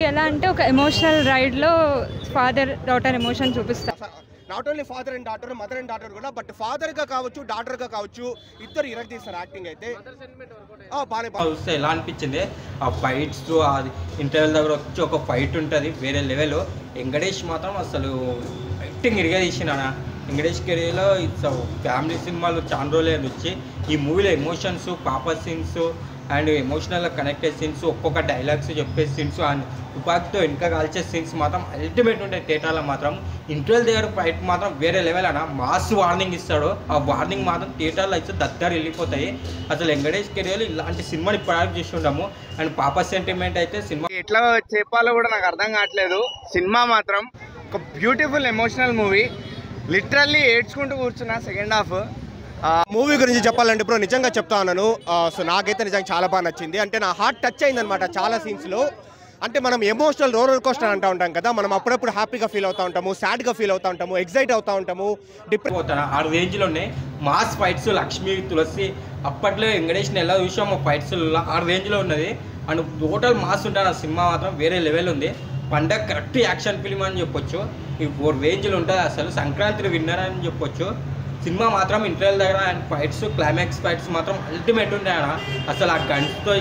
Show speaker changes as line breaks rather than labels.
ఎలా అంటే ఒక ఎమోషనల్ రైడ్లో ఫాదర్ డాటర్ ఎమోషన్ చూపిస్తారు.
Not only father and daughter, mother and daughter కూడా, బట్ ఫాదర్గా కావచ్చు డాటర్గా కావచ్చు ఇద్దరు ఇరక్ తీస్తారు యాక్టింగ్ అయితే.
చూస్తే ఎలా అనిపించింది ఆ ఫైట్స్, అది ఇంటర్వెల్ దగ్గర వచ్చి ఒక ఫైట్ ఉంటుంది వేరే లెవెల్. వెంకటేష్ మాత్రం అసలు యాక్టింగ్ ఇరిగా తీసిన. వెంకటేష్ కెరీర్లో ఇట్స్ ఫ్యామిలీ సినిమాలు చాలా రోజులే వచ్చి ఈ మూవీలో ఎమోషన్స్, పాప సీన్స్ అండ్ ఎమోషనల్గా కనెక్టెడ్ సీన్స్, ఒక్కొక్క డైలాగ్స్ చెప్పే సీన్స్ అండ్ తుపాకీతో వెనక కాల్చే సీన్స్ మాత్రం అల్టిమేట్ ఉంటాయి. థియేటర్లో మాత్రం ఇంటర్వెల్ దగ్గర ఫైట్ మాత్రం వేరే లెవెల్ అన్న. మాస్ వార్నింగ్ ఇస్తాడు, ఆ వార్నింగ్ మాత్రం థియేటర్లో అయితే దగ్గర వెళ్ళిపోతాయి. అసలు వెంకటేష్ కెరీర్లో ఇలాంటి సినిమాని ప్రొడక్ట్ చేస్తుంటాము. అండ్ పాప సెంటిమెంట్ అయితే సినిమా
ఎట్లా చెప్పాలో కూడా నాకు అర్థం కావట్లేదు. సినిమా మాత్రం ఒక బ్యూటిఫుల్ ఎమోషనల్ మూవీ. లిటరల్లీ ఏడ్చుకుంటూ కూర్చున్నా సెకండ్ హాఫ్.
మూవీ గురించి చెప్పాలంటే ఇప్పుడు నిజంగా చెప్తా ఉన్నాను. సో నాకైతే నిజంగా చాలా బాగా నచ్చింది. అంటే నా హార్ట్ టచ్ అయిందనమాట చాలా సీన్స్లో. అంటే మనం ఎమోషనల్ రోలర్ కోస్టర్ అంటూ ఉంటాం కదా, మనం అప్పుడప్పుడు హ్యాపీగా ఫీల్ అవుతూ ఉంటాము, సాడ్గా ఫీల్ అవుతూ ఉంటాము, ఎగ్జైట్ అవుతూ ఉంటాము,
పోతాను. ఆ రేంజ్లో ఉన్నాయి మాస్ ఫైట్స్. లక్ష్మి, తులసి అప్పట్లో వెంకటేష్ని ఎలా చూసాము ఫైట్స్ ఆ రేంజ్లో ఉన్నది. అండ్ టోటల్ మాస్ ఉంటాను. ఆ సినిమా మాత్రం వేరే లెవెల్ ఉంది. పండగ కరెక్ట్ యాక్షన్ ఫిల్మ్ అని చెప్పొచ్చు. ఈ 4 రేంజ్లు ఉంటుంది. అసలు సంక్రాంతి విన్నర్ అని చెప్పొచ్చు. సినిమా మాత్రం ఇంటర్వెల్ దగ్గర అండ్ ఫైట్స్, క్లైమాక్స్ ఫైట్స్ మాత్రం అల్టిమేట్ ఉంటాయన్న. అసలు ఆ గన్స్తో